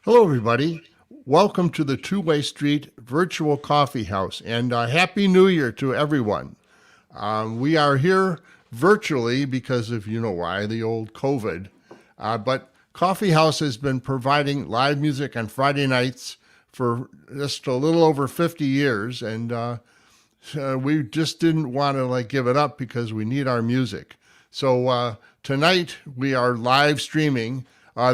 Hello, everybody. Welcome to the Two-Way Street Virtual Coffee House, and Happy New Year to everyone. We are here virtually because of, you know why, the old COVID. But Coffee House has been providing live music on Friday nights for just a little over 50 years, and we just didn't want to give it up because we need our music. So tonight we are live streaming.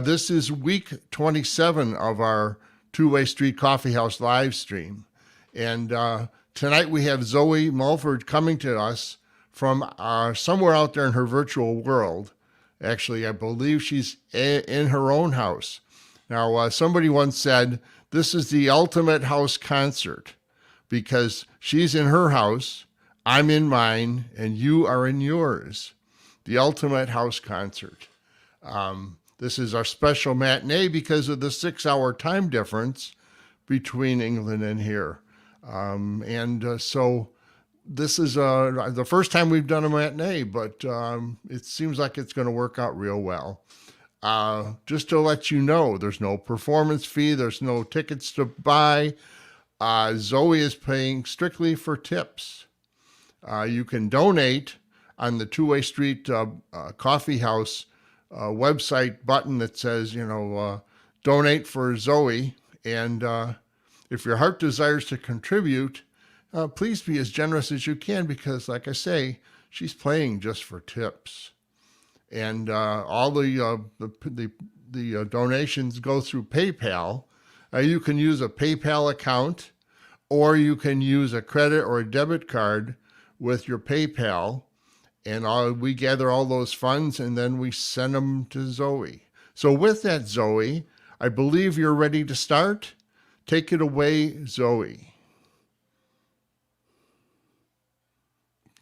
This is week 27 of our Two-Way Street Coffee House live stream. And tonight we have Zoe Mulford coming to us from somewhere out there in her virtual world. Actually, I believe she's in her own house. Now, somebody once said, this is the ultimate house concert because she's in her house, I'm in mine, and you are in yours. The ultimate house concert. This is our special matinee because of the 6-hour time difference between England and here. So this is the first time we've done a matinee, but it seems like it's going to work out real well. Just to let you know, there's no performance fee. There's no tickets to buy. Zoe is paying strictly for tips. You can donate on the Two-Way Street Coffee House website button that says, donate for Zoe. And if your heart desires to contribute, please be as generous as you can because, like I say, she's playing just for tips. And all the donations go through PayPal. You can use a PayPal account, or you can use a credit or a debit card with your PayPal. And we gather all those funds and then we send them to Zoe. So with that, Zoe, I believe you're ready to start. Take it away, Zoe.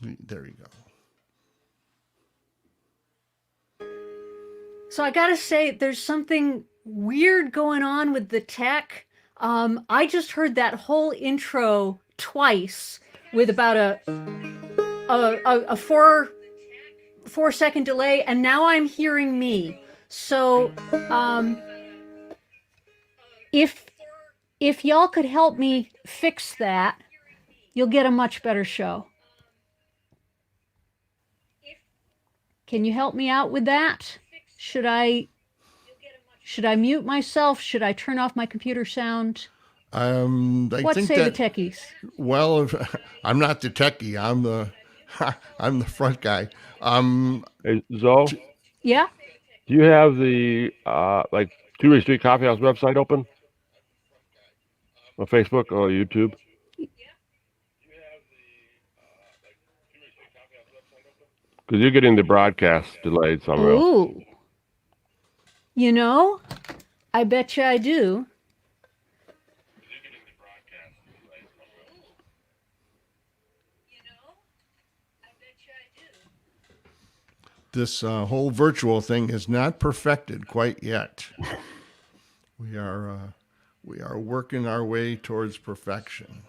There you go. So I gotta say, there's something weird going on with the tech. I just heard that whole intro twice with about a 4-second delay, and now I'm hearing me. So if y'all could help me fix that, you'll get a much better show. Can you help me out with that? Should I mute myself? Should I turn off my computer sound? What say the techies? Well, I'm not the techie. I'm the front guy. Hey, Zoe? Yeah? Do you have the Two-Way Street Coffee House website open? On Facebook or YouTube? Because you're getting the broadcast delayed somehow. Ooh. I bet you I do. This whole virtual thing is not perfected quite yet. We are working our way towards perfection.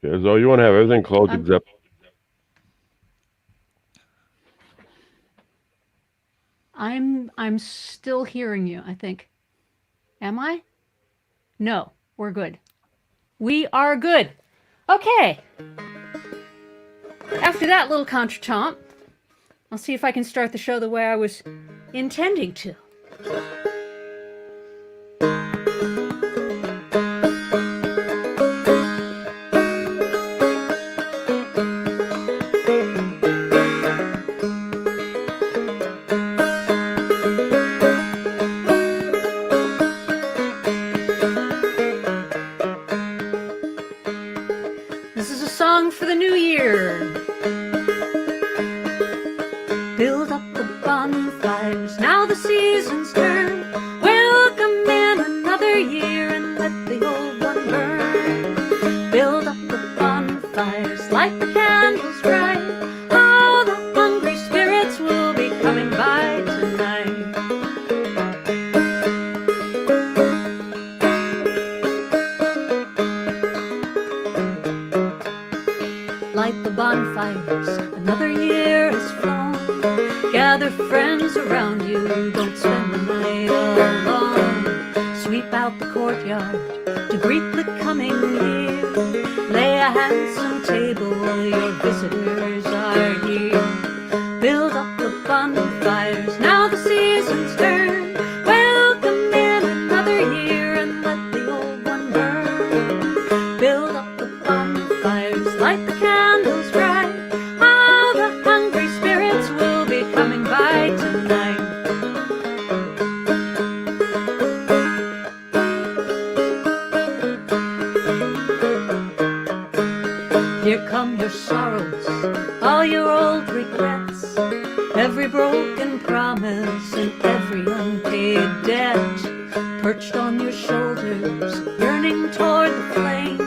Yeah, Zoe, you want to have everything closed except. I'm still hearing you, I think. Am I? No, we're good. We are good. Okay. After that little contretemps, I'll see if I can start the show the way I was intending to. For the new year. Build up the bonfires, now the season's turn. Welcome in another year and let the old one burn. Build up the bonfires, light the candles bright. All the hungry spirits will be coming by tonight. light the bonfires, another year has flown. Gather friends around you, don't spend the night alone. Sweep out the courtyard to greet the coming year. Lay a handsome table, your visitors are here. Build up the bonfires, now the season's turn. Welcome in another year and let the old one burn. Build up the bonfires, light the candles bright. All the hungry spirits will be coming by tonight. Here come your sorrows, all your old regrets, every broken promise and every unpaid debt. Perched on your shoulders, yearning toward the flame,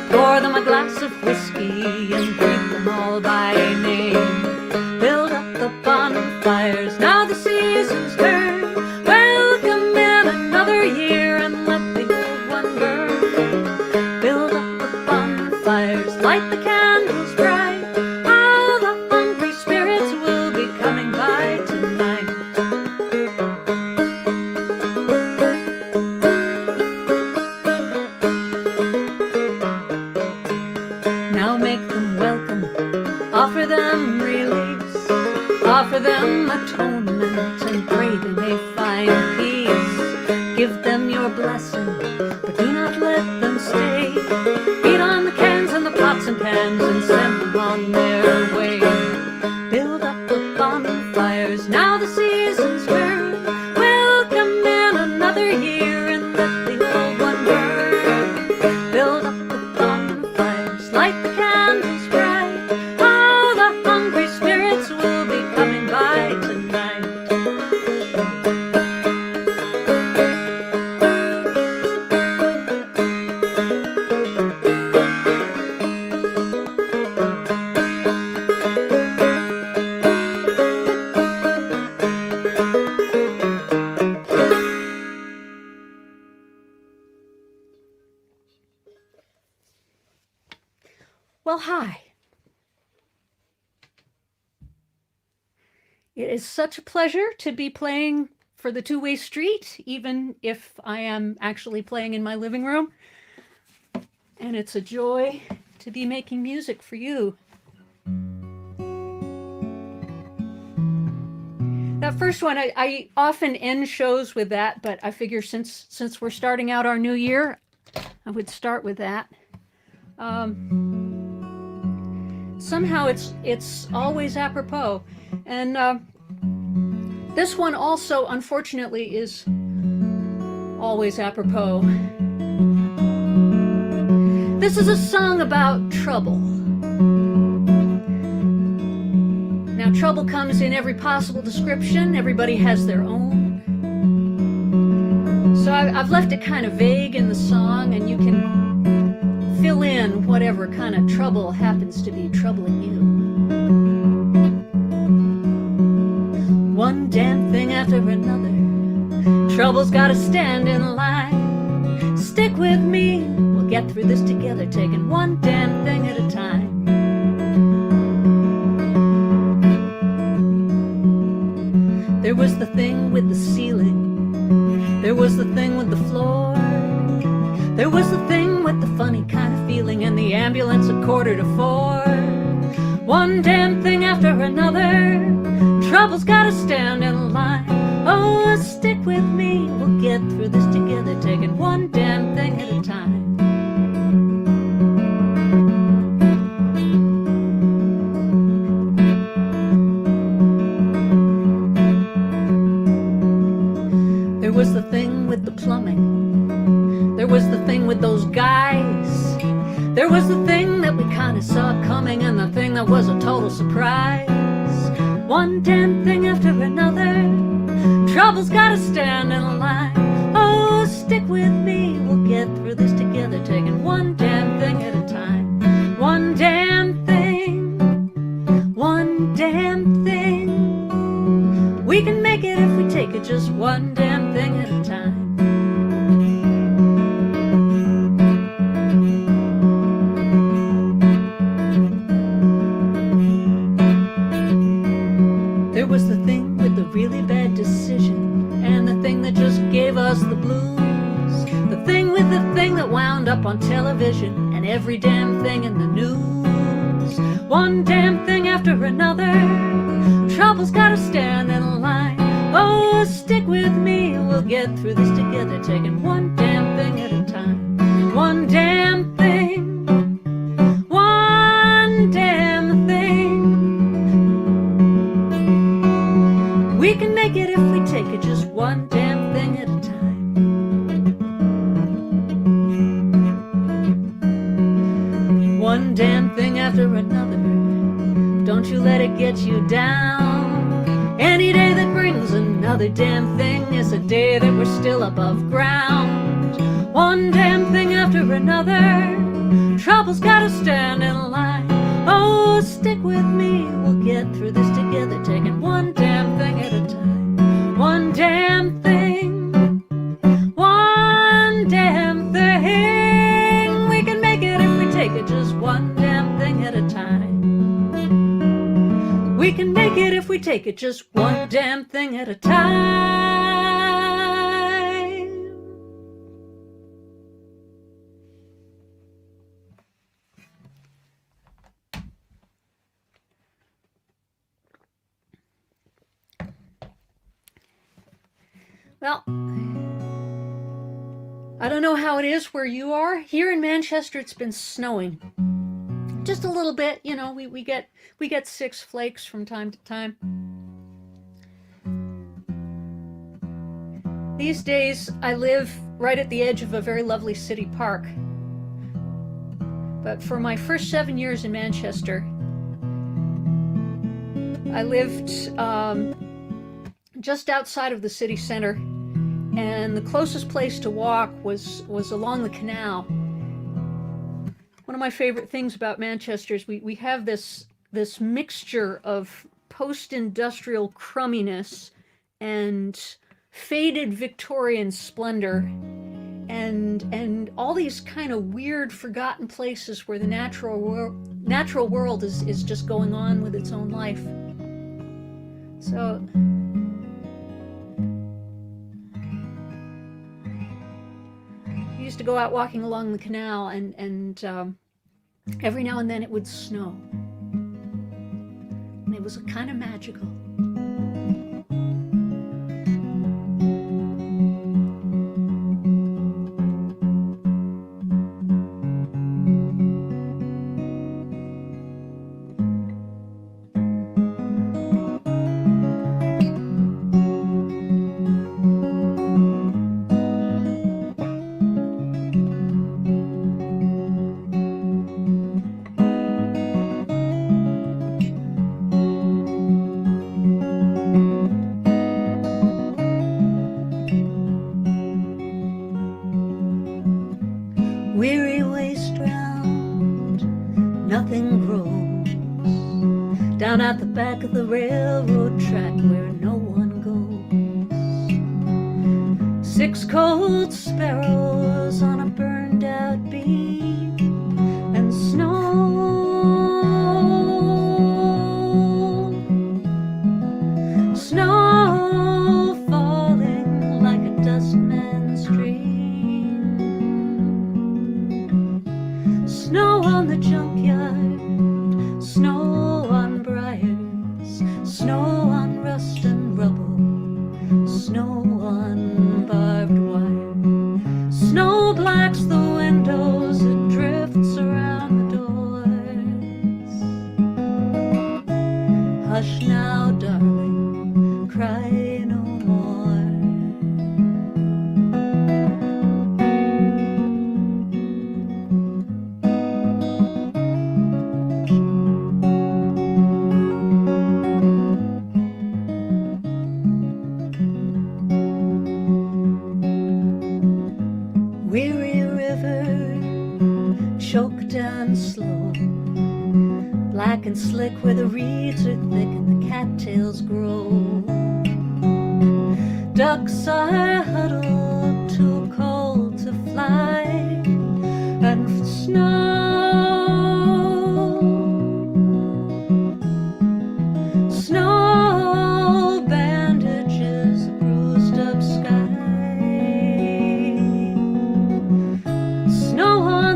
pour them a glass of whiskey and greet them all by name. Build up the bonfires, now the season's turn. Welcome in another year and let the old one burn. Build up the bonfires, light the candles bright. All the hungry spirits will be coming by tonight. Now make them welcome, offer them release, offer them atonement and pray they may find peace. Give them your blessing, but do not let them stay. Beat on the cans and the pots and pans and send them on their way. Build up the bonfires, now the season's turn. Welcome in another year and let the old one burn. Build up the bonfires, light the candles bright. All the hungry spirits will be coming by tonight. Well, hi. It is such a pleasure to be playing for the Two-Way Street, even if I am actually playing in my living room. And it's a joy to be making music for you. That first one, I often end shows with that, but I figure since we're starting out our new year, I would start with that. Somehow it's always apropos. And this one also, unfortunately, is always apropos. This is a song about trouble. Now, trouble comes in every possible description. Everybody has their own. So I've left it kind of vague in the song, and you can fill in whatever kind of trouble happens to be troubling you. One damn thing after another, trouble's gotta stand in line. Stick with me, we'll get through this together, taking one damn thing at a time. There was the thing with the ceiling, there was the thing with the floor, there was the thing with the funny kind of feeling, and the ambulance at 3:45. One damn thing after another, trouble's gotta stand in line. Oh, stick with me, we'll get through this together, taking one damn thing at a time. There was the thing with the plumbing, there was the thing with those guys, there was the thing that we kinda saw coming, and the thing that was a total surprise. One damn thing after another, trouble's gotta stand in line. Oh, stick with me, we'll get through this together, taking one damn thing at a time. One damn thing, one damn thing. We can make it if we take it just one damn thing at a time. on television and every damn thing in the news. One damn thing after another, trouble's gotta stand in line. Oh, stick with me, we'll get through this together, taking one damn thing at a time. One damn thing, one damn thing. We can make it if we take it just one damn thing at a time. One damn thing after another, don't you let it get you down. Any day that brings another damn thing is a day that we're still above ground. One damn thing after another, trouble's gotta stand in line. Oh, stick with me, we'll get through this together, taking one damn thing at a time. One damn thing, one damn thing. We can make it if we take it just one damn thing at a time. We can make it if we take it just one damn thing at a time. Well, I don't know how it is where you are. Here in Manchester, it's been snowing. Just a little bit, you know, we get 6 flakes from time to time. These days, I live right at the edge of a very lovely city park. But for my first 7 years in Manchester, I lived just outside of the city center, and the closest place to walk was along the canal. One of my favorite things about Manchester is we have this mixture of post-industrial crumminess and faded Victorian splendor, and all these kind of weird forgotten places where the natural world is just going on with its own life. So I used to go out walking along the canal, and every now and then it would snow, and it was kind of magical. Weary waste round, nothing grows, down at the back of the railroad track where no one goes. 6 cold sparrows on a burned out beam, and snow falling like a dustman's dream. Snow on the junkyard, snow on briars, snow on rust and rubble, snow on barbed wire. Snow blacks the windows, it drifts around the doors. Hush now, darling, cry no more. Weary river, choked and slow, black and slick where the reeds are thick and the cattails grow. Ducks are huddled too cold to fly, and snow bandages a bruised up sky. Snow on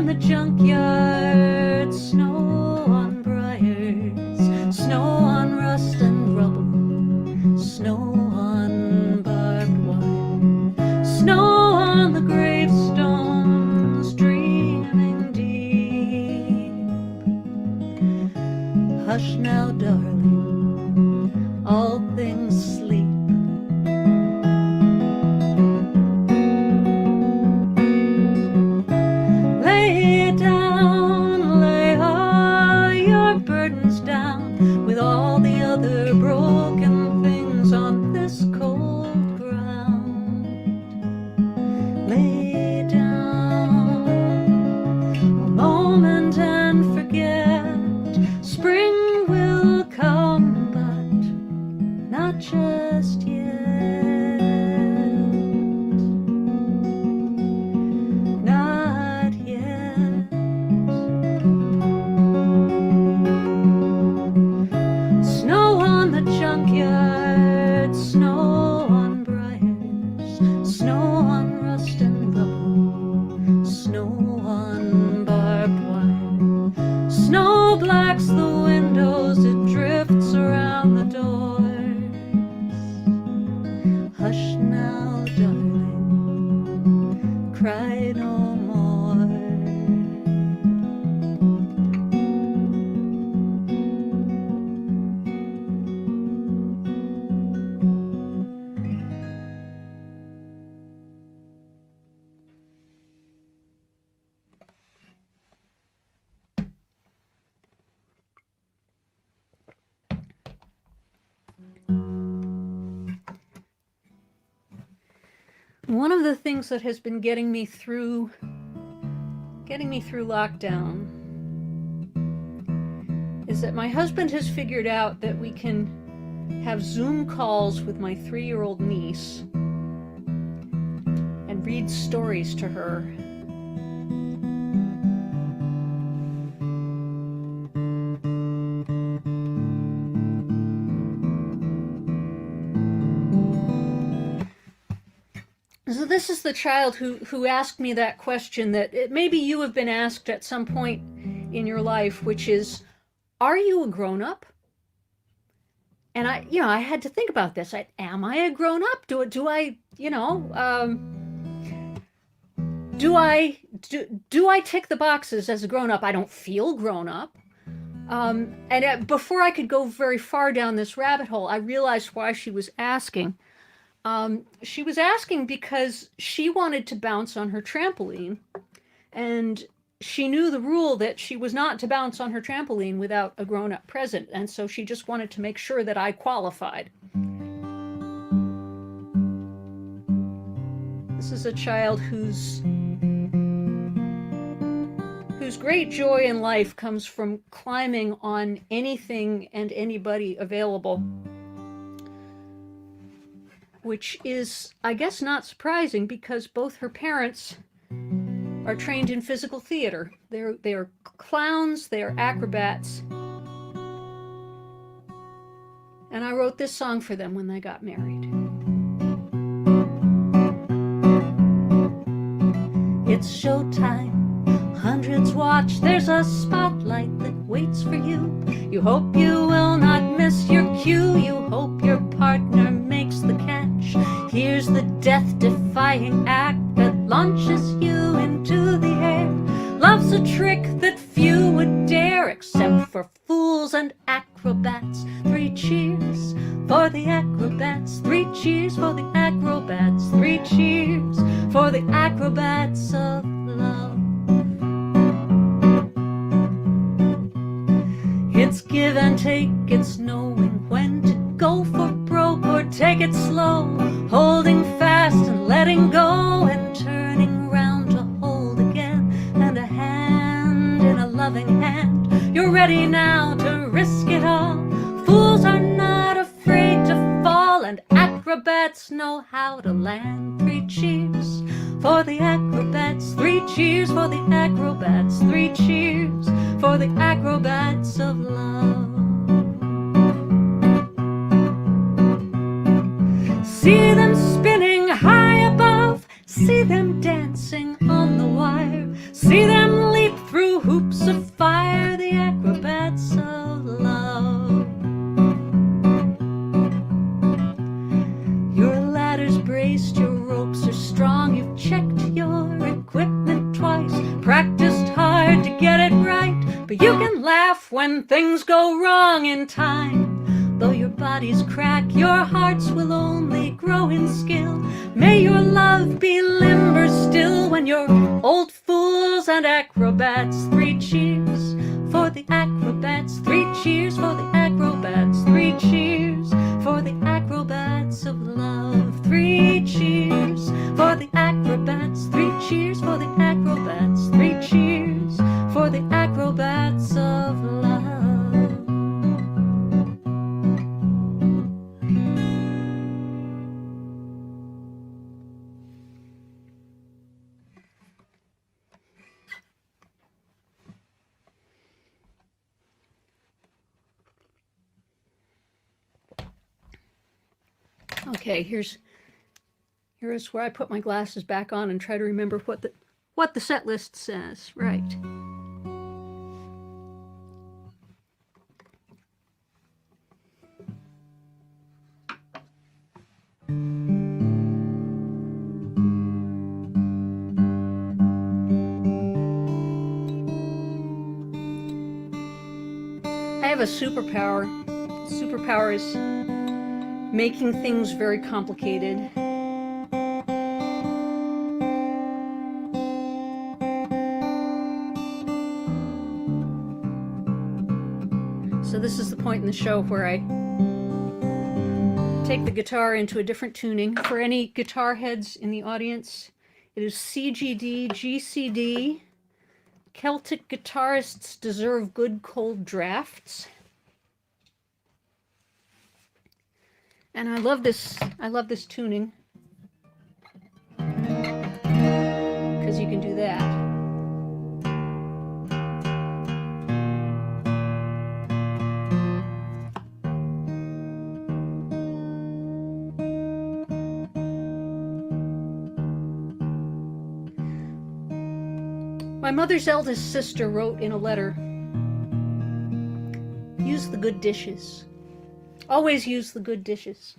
Hush now, darling, all things sleep. Lay down, lay all your burdens down with all the other broken things on this cold ground. Lay down a moment and forget. Spring will come, but not just yet. Not yet. Snow on the junkyard, snow on briars, snow on rust and rubble, snow on barbed wire. Snow blacks the windows, it drifts around the doors. Hush now, darling, cry no more. One of the things that has been getting me through lockdown is that my husband has figured out that we can have Zoom calls with my 3-year-old niece and read stories to her. So this is the child who asked me that question that maybe you have been asked at some point in your life, which is, are you a grown-up? And I had to think about this. Am I a grown-up? Do I tick the boxes as a grown-up? I don't feel grown-up. Before I could go very far down this rabbit hole, I realized why she was asking. She was asking because she wanted to bounce on her trampoline, and she knew the rule that she was not to bounce on her trampoline without a grown-up present, and so she just wanted to make sure that I qualified. This is a child whose great joy in life comes from climbing on anything and anybody available, which is, I guess, not surprising because both her parents are trained in physical theater. They are clowns, they are acrobats. And I wrote this song for them when they got married. It's showtime, hundreds watch, there's a spotlight that waits for you. You hope you will not miss your cue, you hope your partner makes the catch. Here's the death-defying act that launches you into the air. Love's a trick that few would dare, except for fools and acrobats. 3 cheers for the acrobats, 3 cheers for the acrobats, 3 cheers for the acrobats of love. It's give and take, it's knowing when to go for broke or take it slow, holding fast and letting go and turning round to hold again, and a hand in a loving hand. You're ready now to risk it all. Fools are not afraid to fall, and acrobats know how to land. 3 cheers for the acrobats, 3 cheers for the acrobats, 3 cheers for the acrobats of love. See them spinning high above, see them dancing on the wire, see them leap through hoops of fire, the acrobats of love. Your ladder's braced, your ropes are strong, you've checked your equipment twice, practiced hard to get it right, but you can laugh when things go wrong in time. Though your bodies crack, your hearts will only grow in skill. May your love be limber still when you're old fools and acrobats. 3 cheers for the acrobats. 3 cheers for the acrobats. 3 cheers for the acrobats of love. 3 cheers for the acrobats. 3 cheers for the acrobats. 3 cheers for the acrobats of love. Okay, here is where I put my glasses back on and try to remember what the set list says. Right. I have a superpower. Superpower is making things very complicated. So this is the point in the show where I take the guitar into a different tuning. For any guitar heads in the audience, it is CGD, GCD. Celtic guitarists deserve good cold drafts. And I love this tuning because you can do that. My mother's eldest sister wrote in a letter, "Use the good dishes. Always use the good dishes."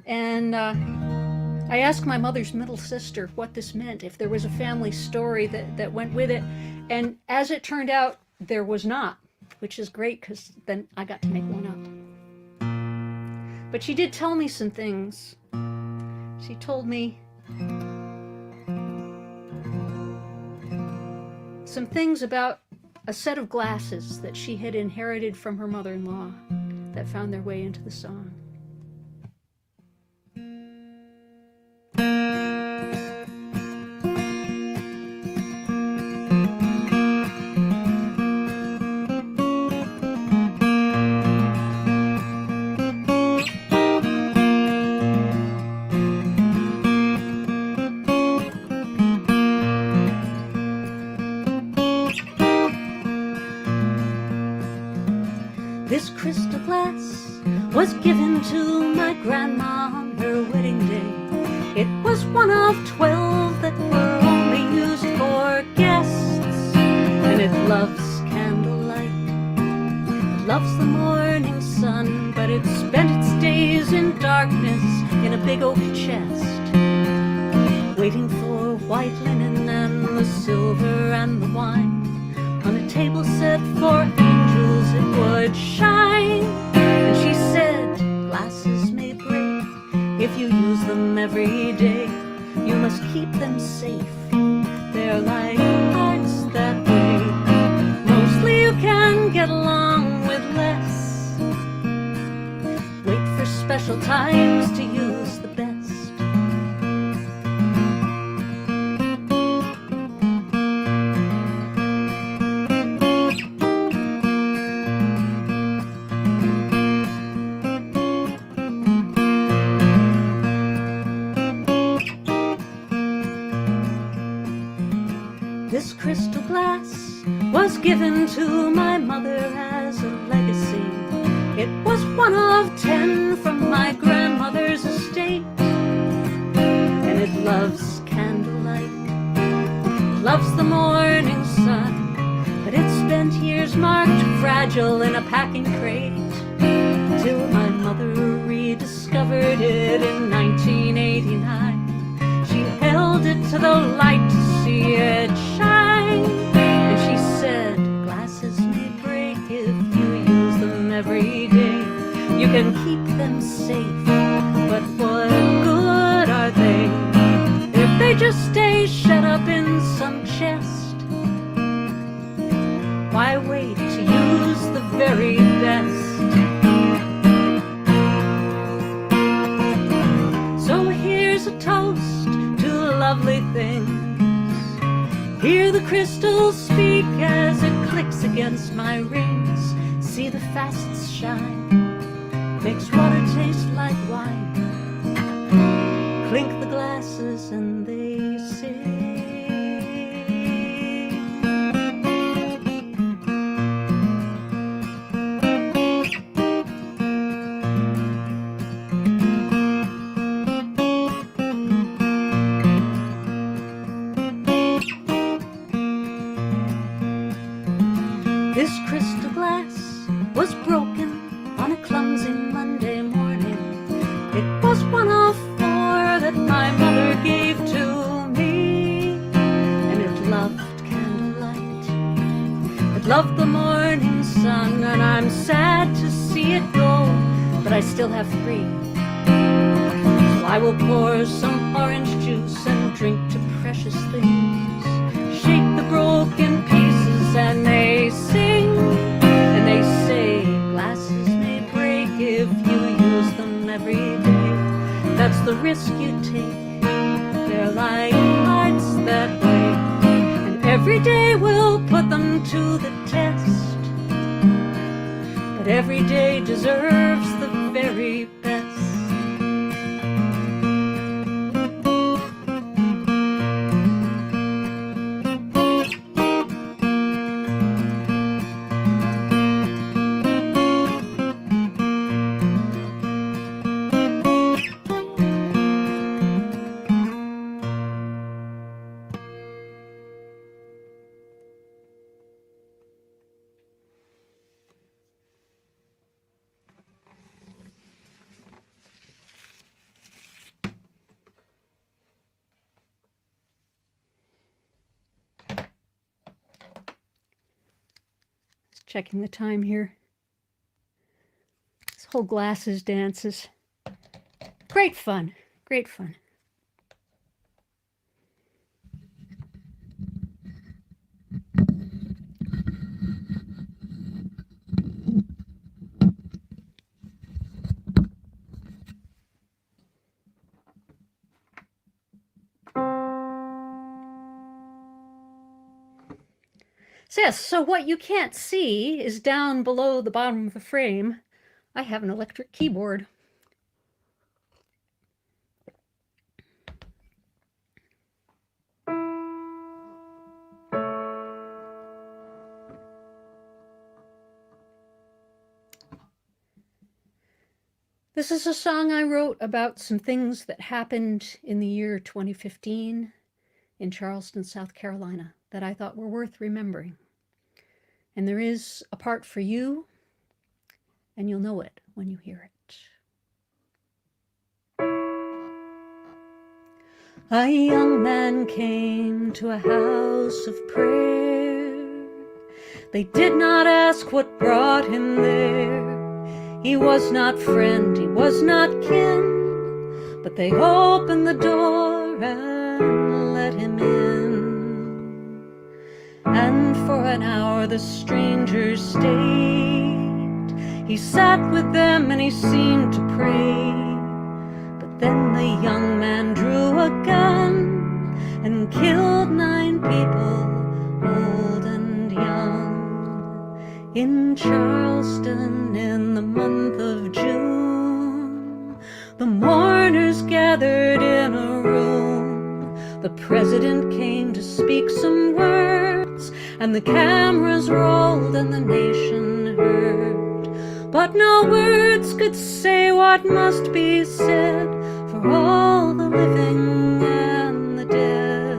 And I asked my mother's middle sister what this meant, if there was a family story that went with it. And as it turned out, there was not, which is great because then I got to make one up. But she did tell me some things. She told me some things about a set of glasses that she had inherited from her mother-in-law that found their way into the song. This crystal glass was given to my grandma on her wedding day. It was one of 12 that were only used for guests. And it loves candlelight, it loves the morning sun, but it spent its days in darkness in a big oak chest, waiting for white linen and the silver and the wine. On a table set for angels it would shine. And she said, glasses may break if you use them every day. You must keep them safe, they're like hearts that way. Mostly you can get along with less. Wait for special times to use the best. This crystal glass was given to my mother as a legacy. It was one of 10 from my grandmother's estate. And it loves candlelight, loves the morning sun, but it spent years marked fragile in a packing crate, till my mother rediscovered it in 1989. She held it to the light to see it shine, and she said, glasses may break if every day. You can keep them safe, but what good are they if they just stay shut up in some chest? Why wait to use the very best? So here's a toast to lovely things. Hear the crystals speak as it clicks against my rings. See the facets shine, makes water taste like wine. Clink the glasses and they sing. This crystal glass was broken on a clumsy Monday morning. It was one of 4 that my mother gave to me, and it loved candlelight, it loved the morning sun, and I'm sad to see it go, but I still have 3. So I will pour some orange juice and drink to precious things, shake the broken pieces, and they sing, and they say glasses may break if you use them every day. That's the risk you take, they're like hearts that way, and every day we'll put them to the test, but every day deserves the very best. Checking the time here. This whole glasses dance is great fun, great fun. So yes, so what you can't see is down below the bottom of the frame, I have an electric keyboard. This is a song I wrote about some things that happened in the year 2015 in Charleston, South Carolina, that I thought were worth remembering. And there is a part for you, and you'll know it when you hear it. A young man came to a house of prayer. They did not ask what brought him there. He was not friend, he was not kin, but they opened the door and let him in. And for an hour the stranger stayed. He sat with them and he seemed to pray. But then the young man drew a gun and killed 9 people, old and young. In Charleston in the month of June, the mourners gathered in a room. The president came to speak some words, and the cameras rolled and the nation heard. But no words could say what must be said for all the living and the dead.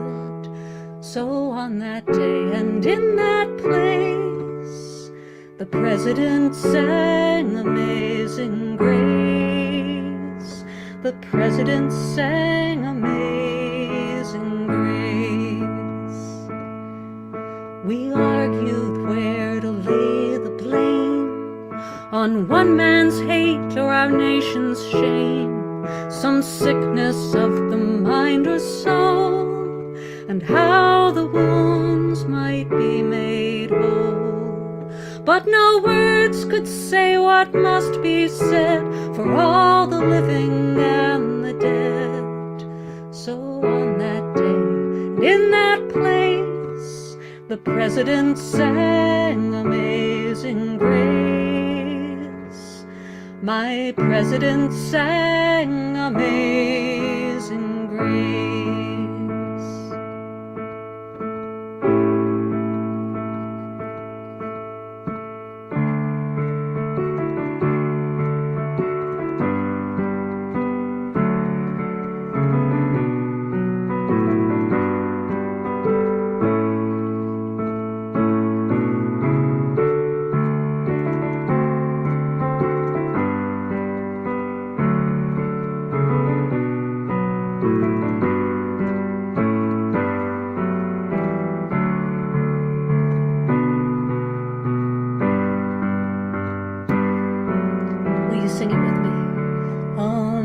So on that day and in that place, the president sang Amazing Grace. The president sang Amazing Grace. We argued where to lay the blame on one man's hate or our nation's shame, some sickness of the mind or soul, and how the wounds might be made whole. But no words could say what must be said for all the living and the dead. So on that day and in that place, the president sang Amazing Grace. My president sang Amazing Grace. Sing it with me.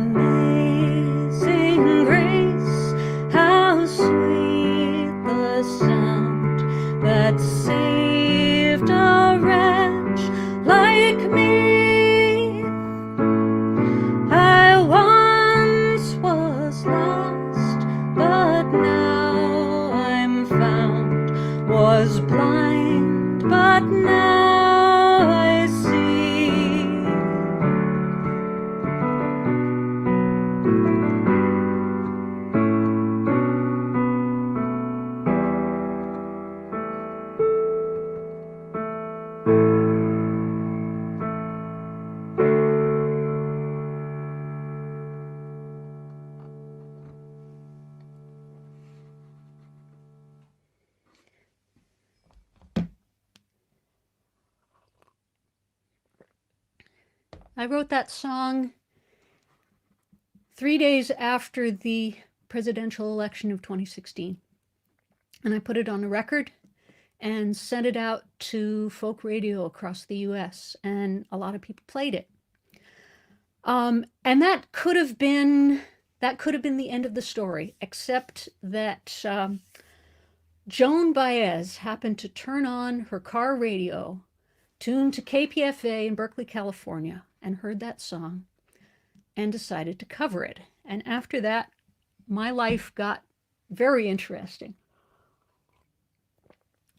Amazing grace, how sweet the sound that saved a wretch like me. I once was lost, but now I'm found, was blind, but now I see. I wrote that song 3 days after the presidential election of 2016. And I put it on a record and sent it out to folk radio across the US. And a lot of people played it. And that could have been the end of the story, except that Joan Baez happened to turn on her car radio, tuned to KPFA in Berkeley, California, and heard that song and decided to cover it. And after that, my life got very interesting.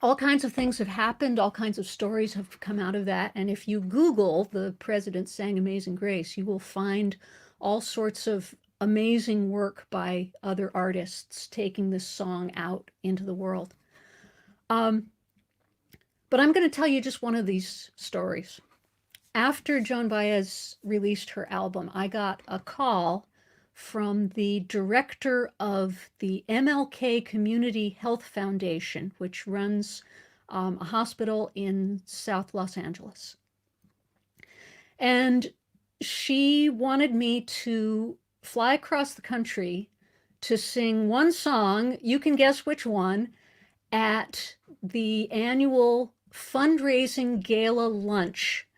All kinds of things have happened, all kinds of stories have come out of that. And if you Google "The President Sang Amazing Grace," you will find all sorts of amazing work by other artists taking this song out into the world. But I'm going to tell you just one of these stories. After Joan Baez released her album, I got a call from the director of the MLK Community Health Foundation, which runs a hospital in South Los Angeles. And she wanted me to fly across the country to sing one song, you can guess which one, at the annual fundraising gala lunch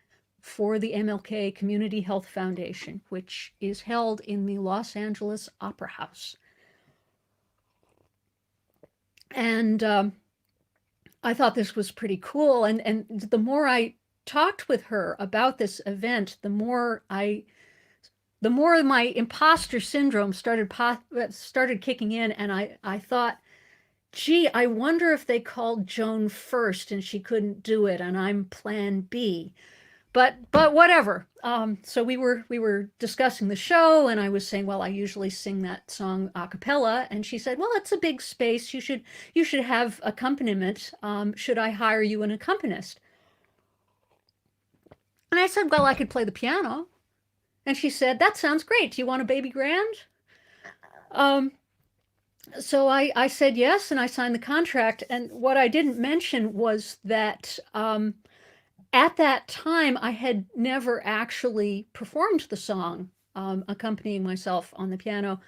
for the MLK Community Health Foundation, which is held in the Los Angeles Opera House. And I thought this was pretty cool. And the more I talked with her about this event, the more my imposter syndrome started kicking in. And I thought, gee, I wonder if they called Joan first and she couldn't do it, and I'm plan B. But whatever. So we were discussing the show, and I was saying, well, I usually sing that song a cappella, and she said, well, it's a big space. You should have accompaniment. Should I hire you an accompanist? And I said, well, I could play the piano. And she said, that sounds great. Do you want a baby grand? So I said yes, and I signed the contract. And what I didn't mention was that at that time, I had never actually performed the song, accompanying myself on the piano.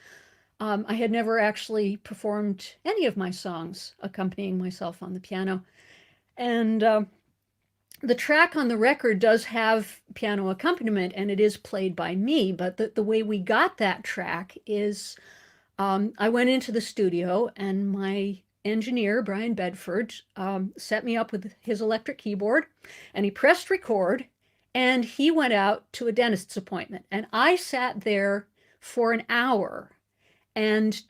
I had never actually performed any of my songs accompanying myself on the piano. And the track on the record does have piano accompaniment, and it is played by me. But the way we got that track is I went into the studio, and my engineer, Brian Bedford, set me up with his electric keyboard, and he pressed record, and he went out to a dentist's appointment. And I sat there for an hour, and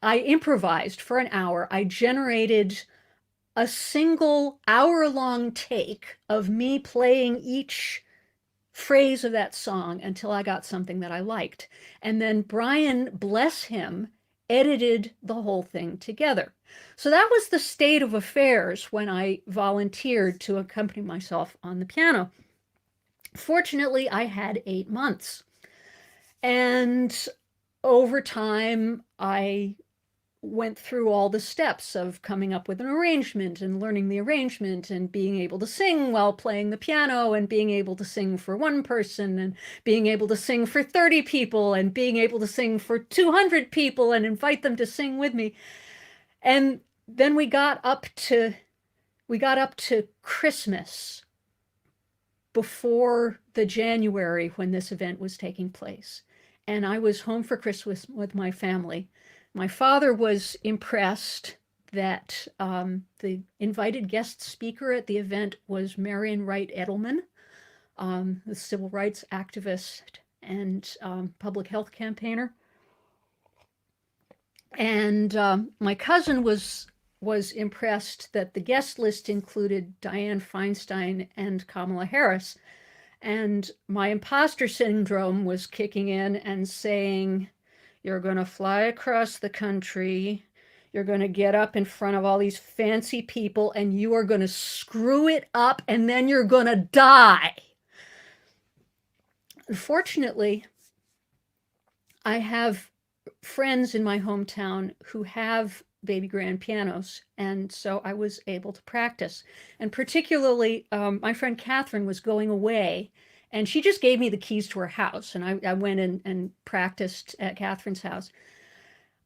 I improvised for an hour. I generated a single hour-long take of me playing each phrase of that song until I got something that I liked. And then Brian, bless him, edited the whole thing together. So that was the state of affairs when I volunteered to accompany myself on the piano. Fortunately, I had 8 months. And over time, I went through all the steps of coming up with an arrangement and learning the arrangement and being able to sing while playing the piano and being able to sing for one person and being able to sing for 30 people and being able to sing for 200 people and invite them to sing with me. And then we got up to Christmas before the January when this event was taking place. And I was home for Christmas with my family. My father was impressed that the invited guest speaker at the event was Marian Wright Edelman, the civil rights activist and public health campaigner. And my cousin was impressed that the guest list included Dianne Feinstein and Kamala Harris. And my imposter syndrome was kicking in and saying, you're going to fly across the country, you're going to get up in front of all these fancy people, and you are going to screw it up, and then you're going to die. Unfortunately, I have friends in my hometown who have baby grand pianos, and so I was able to practice. And particularly, my friend Catherine was going away, and she just gave me the keys to her house, and I went and practiced at Catherine's house.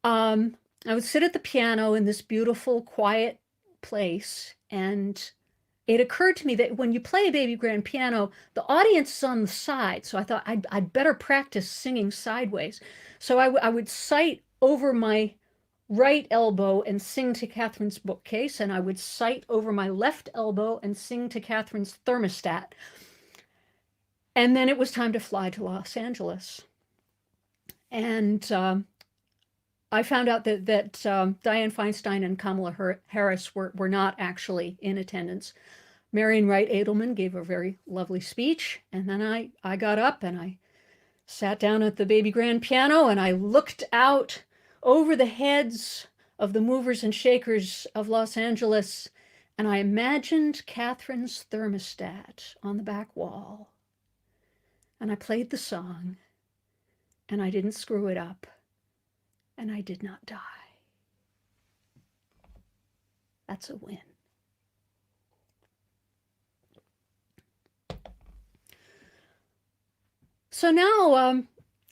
I would sit at the piano in this beautiful, quiet place, and it occurred to me that when you play a baby grand piano, the audience is on the side, so I thought I'd better practice singing sideways. So I would sight over my right elbow and sing to Catherine's bookcase, and I would sight over my left elbow and sing to Catherine's thermostat. And then it was time to fly to Los Angeles. And I found out that Dianne Feinstein and Kamala Harris were not actually in attendance. Marian Wright Edelman gave a very lovely speech, and then I got up and I sat down at the baby grand piano, and I looked out over the heads of the movers and shakers of Los Angeles, and I imagined Catherine's thermostat on the back wall. And I played the song, and I didn't screw it up, and I did not die. That's a win. So now,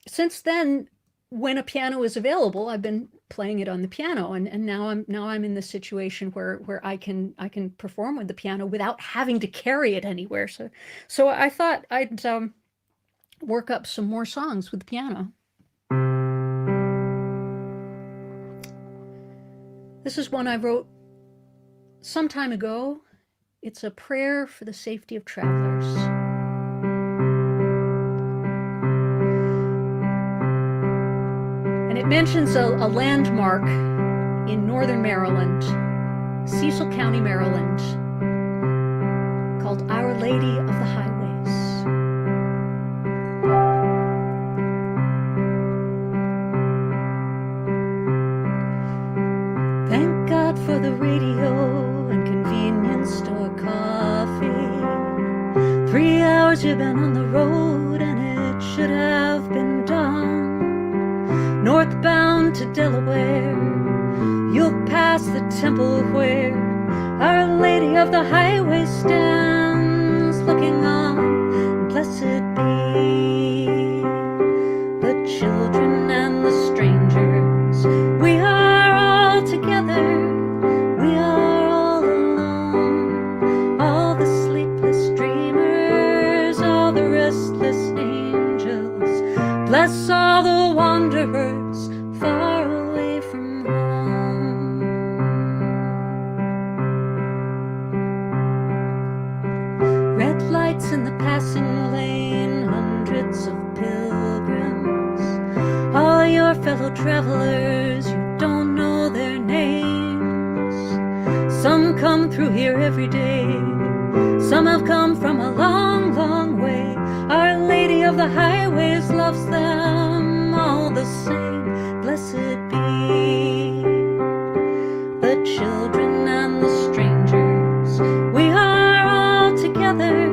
since then, when a piano is available, I've been playing it on the piano, and now I'm in the situation where I can perform with the piano without having to carry it anywhere. So I thought I'd work up some more songs with the piano. This is one I wrote some time ago. It's a prayer for the safety of travelers. And it mentions a landmark in northern Maryland, Cecil County, Maryland, called Our Lady of the Highways. Thank God for the radio and convenience store coffee. 3 hours you've been on the road and it should have been done. Northbound to Delaware, you'll pass the temple where Our Lady of the Highway stands looking on. Blessed be the children and the strangers. We are all together. We are all alone. All the sleepless dreamers, all the sleepless angels. Bless all the wanderers far away from home. Red lights in the passing lane, hundreds of pilgrims, all your fellow travelers, you don't know their names. Some come through here every day, some have come from a long, long way. Our Lady of the Highways loves them all the same. Blessed be the children and the strangers. We are all together,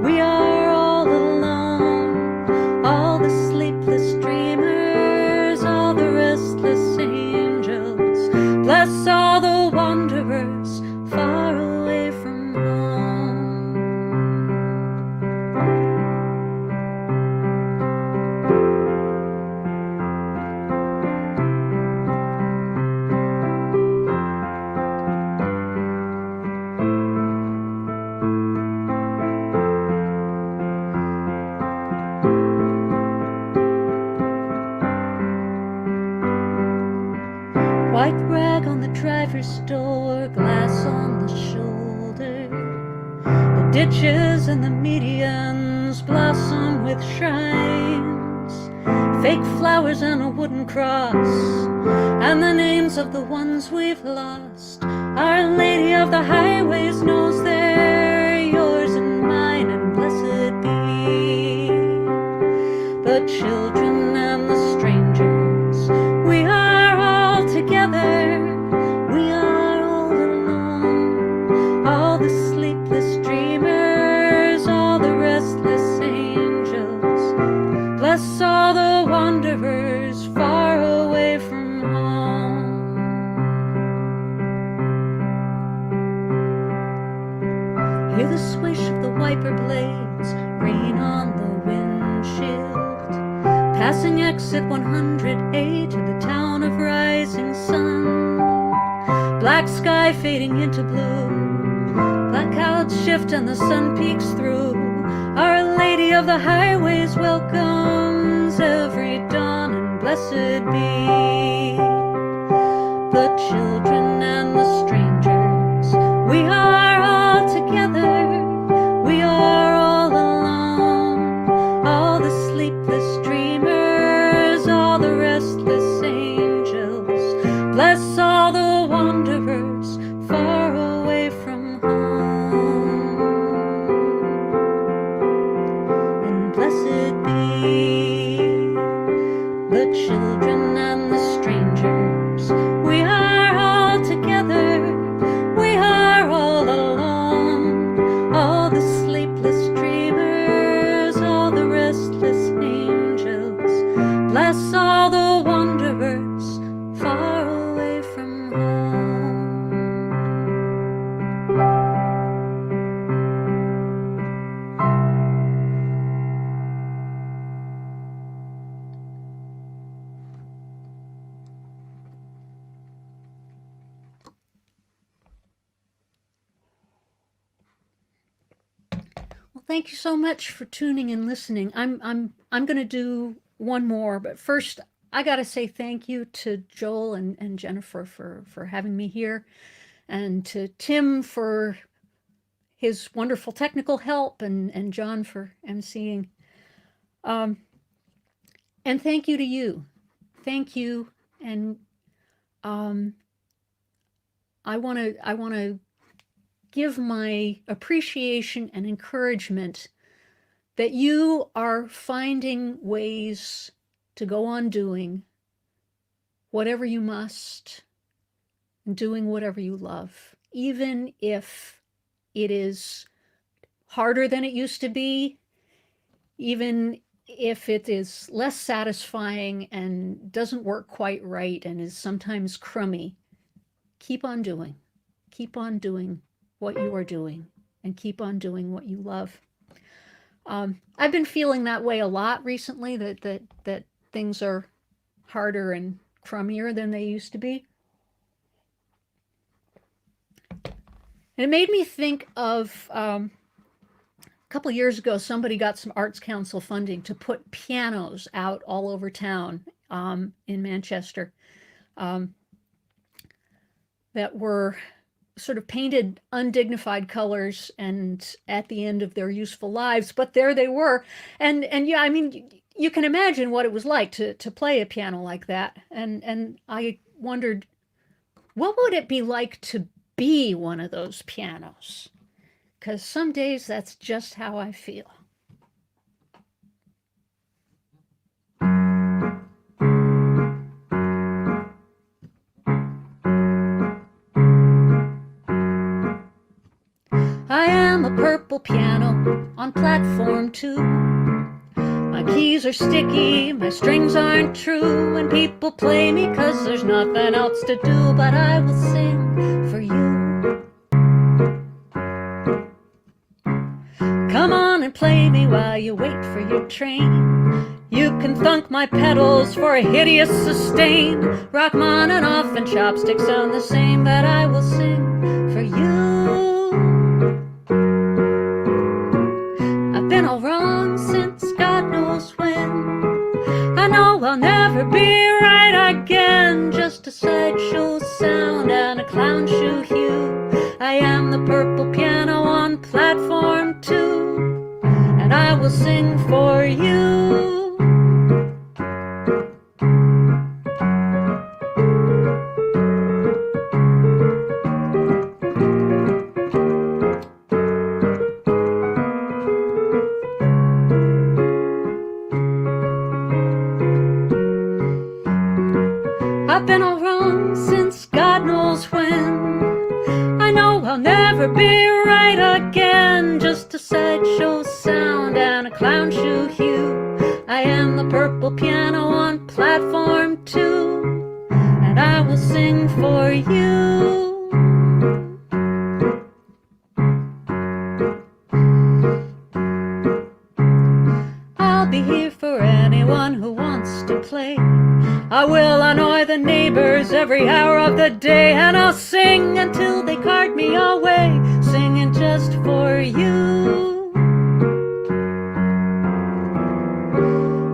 we are all alone. All the sleepless dreamers, all the restless angels. Bless all the wanderers far away from home. White rag on the driver's door, glass on the shoulder. The ditches and the medians blossom with shrines, fake flowers and a wooden cross, and the names of the ones we've lost. Our Lady of the Highways knows they're yours and mine, and blessed be the children and the strangers. We are all together, we are all alone. All the sleepless dreamers, all the restless angels. Bless all the wanderers far away from home. Hear the swish of the wiper blades, rain on the windshield. Passing exit 100A to the town of rising sun. Black sky fading into blue, black clouds shift and the sun peeks through. Our Lady of the Highways welcomes every dawn, and blessed be the children and the strangers. We are all together, we are all alone. All the sleepless dreamers, all the restless angels. Bless all the wanderers far away from home. And blessed be the children and the strangers. We are all together, we are all alone. All the sleepless dreamers, all the restless angels. Bless all the wanderers far away from home. Well, thank you so much for tuning and listening. I'm going to do one more, but first I got to say thank you to Joel and Jennifer for having me here, and to Tim for his wonderful technical help, and John for emceeing. And thank you to you. Thank you. And I want to give my appreciation and encouragement that you are finding ways to go on doing whatever you must, and doing whatever you love, even if it is harder than it used to be, even if it is less satisfying and doesn't work quite right and is sometimes crummy. Keep on doing what you are doing, and keep on doing what you love. I've been feeling that way a lot recently, that things are harder and crummier than they used to be. And it made me think of couple of years ago, somebody got some Arts Council funding to put pianos out all over town in Manchester that were sort of painted undignified colors and at the end of their useful lives, but there they were. And yeah, I mean, you can imagine what it was like to play a piano like that. And I wondered, what would it be like to be one of those pianos? Because some days that's just how I feel. I am a purple piano on platform 2. My keys are sticky, my strings aren't true, and people play me 'cause there's nothing else to do, but I will sing for you. Come on and play me while you wait for your train. You can thunk my pedals for a hideous sustain. Rock on and off and chopsticks sound the same, but I will sing for you. I've been all wrong since God knows when. I know I'll never be right again. Just a sideshow sound and a clown shoe hue. I am the purple piano on platform 2, and I will sing for you. I've been all wrong since God knows when. I know I'll never be right again. Just a sideshow sound and a clown shoe hue. I am the purple piano on platform 2, and I will sing for you. I'll be here for anyone who wants to play. I will annoy the neighbors every hour of the day, and I'll sing until they cart me away, singing just for you.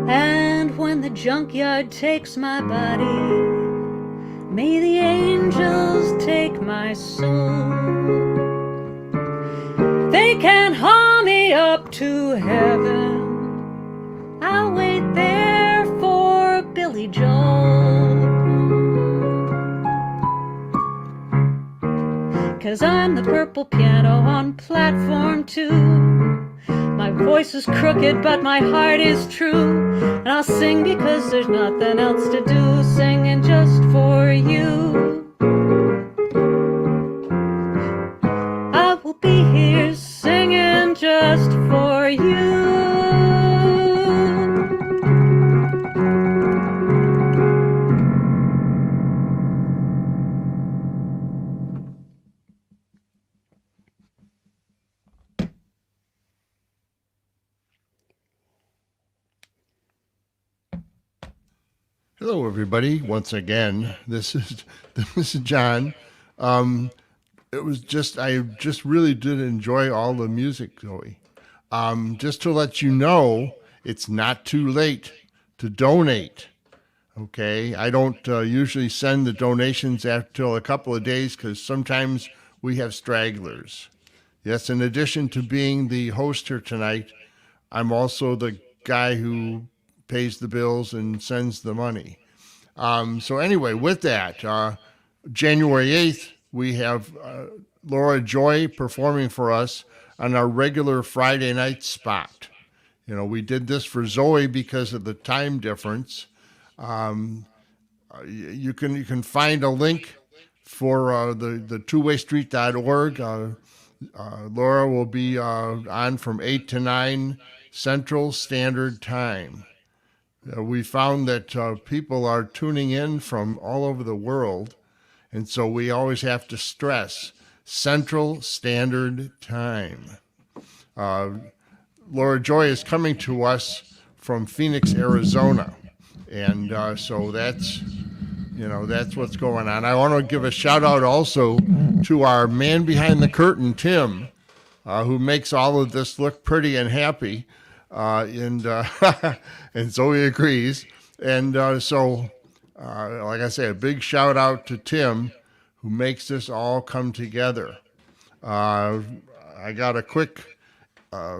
And when the junkyard takes my body, may the angels take my soul. They can haul me up to heaven. I'll wait there for Billy Joel. 'Cause I'm the purple piano on platform 2. My voice is crooked, but my heart is true. And I'll sing because there's nothing else to do, singing just for you. I will be here singing just for you. Hello, everybody. Once again, this is John. It was I just really did enjoy all the music, Zoe. Just to let you know, it's not too late to donate. Okay, I don't usually send the donations after a couple of days because sometimes we have stragglers. Yes, in addition to being the host here tonight, I'm also the guy who pays the bills and sends the money. So anyway, with that, January 8th, we have Laura Joy performing for us on our regular Friday night spot. You know, we did this for Zoe because of the time difference. You can find a link for the twowaystreet.org. Laura will be on from 8 to 9 Central Standard Time. We found that people are tuning in from all over the world, and so we always have to stress Central Standard Time. Laura Joy is coming to us from Phoenix, Arizona, and so that's what's going on. I want to give a shout out also to our man behind the curtain, Tim. who makes all of this look pretty and happy. And and Zoe agrees. And so, like I say, a big shout out to Tim, who makes this all come together. I got a quick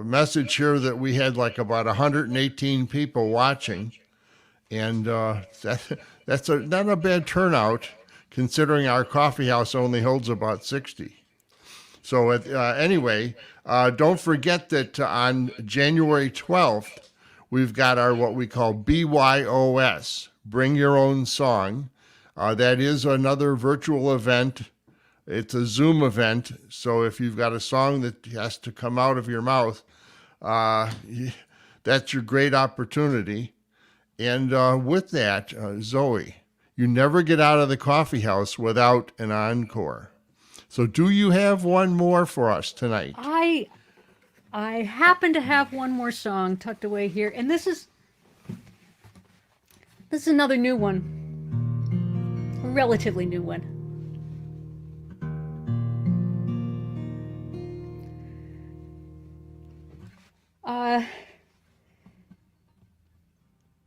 message here that we had like about 118 people watching, and that's not a bad turnout considering our coffee house only holds about 60. So anyway, don't forget that on January 12th, we've got our what we call BYOS, Bring Your Own Song. That is another virtual event. It's a Zoom event, so if you've got a song that has to come out of your mouth, that's your great opportunity. And with that, Zoe, you never get out of the coffee house without an encore. So do you have one more for us tonight? I happen to have one more song tucked away here, and this is another new one, a relatively new one.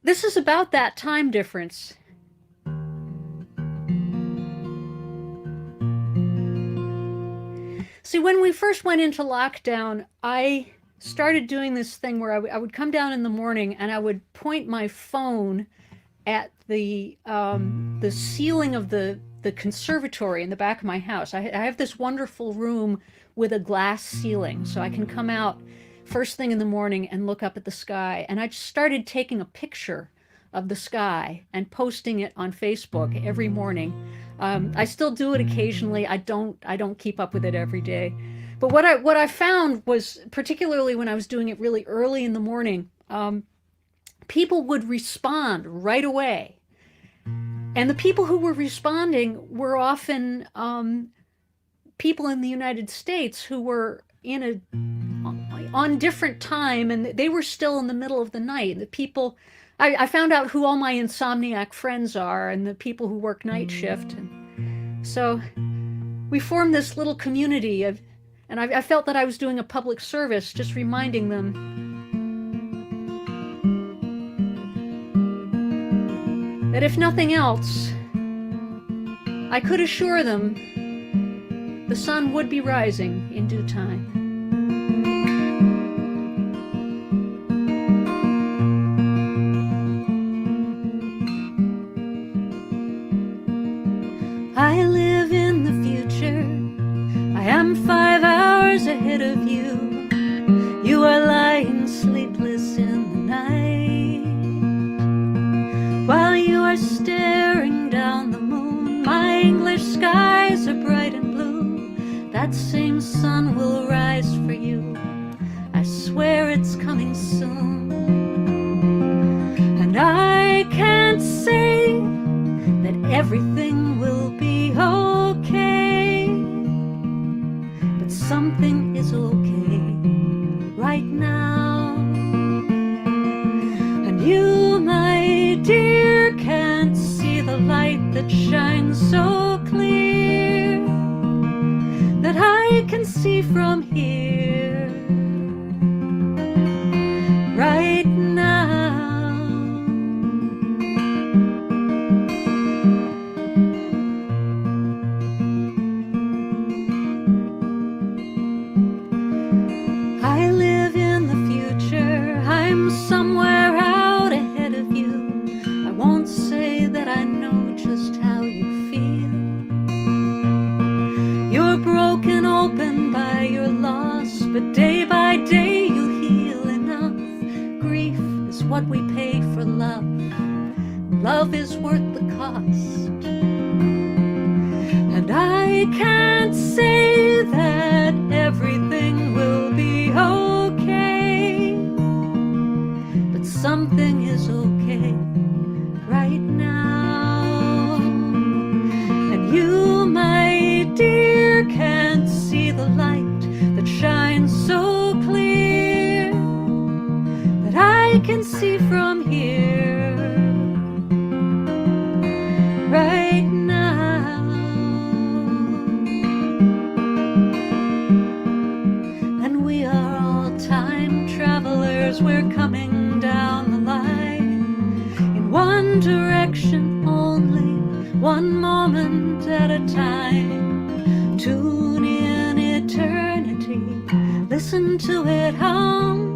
This is about that time difference. See, when we first went into lockdown, I started doing this thing where I would come down in the morning and I would point my phone at the ceiling of the conservatory in the back of my house. I have this wonderful room with a glass ceiling, so I can come out first thing in the morning and look up at the sky. And I just started taking a picture of the sky and posting it on Facebook every morning. I still do it occasionally. I don't keep up with it every day. But what I found was, particularly when I was doing it really early in the morning, people would respond right away. And the people who were responding were often people in the United States who were on different time, and they were still in the middle of the night. The people, I found out who all my insomniac friends are and the people who work night shift. And so we formed this little community of, and I felt that I was doing a public service, just reminding them that if nothing else, I could assure them the sun would be rising in due time. I live in the future. I am 5 hours ahead of you. You are lying sleepless in the night, while you are staring down the moon. My English skies are bright and blue. That same sun will rise for you. I swear it's coming soon. And I can't say that everything will be okay, but something is okay right now. And you, my dear, can't see the light that shines so clear that I can see from here right now. I live in the future. I'm somewhere out ahead of you. I won't say that I know just how you feel. You're broken open by your loss, but day by day you heal enough. Grief is what we pay for love. Love is worth the cost. And I can't say that everything will be okay, but something is okay right now. And you, my dear, can't see the light that shines so clear that I can see from here right now. And one direction only, one moment at a time. Tune in eternity, listen to it hum.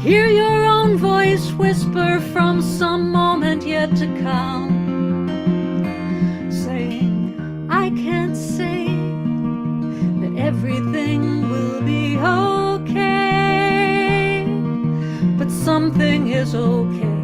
Hear your own voice whisper from some moment yet to come, saying, I can't say that everything will be okay, but something is okay.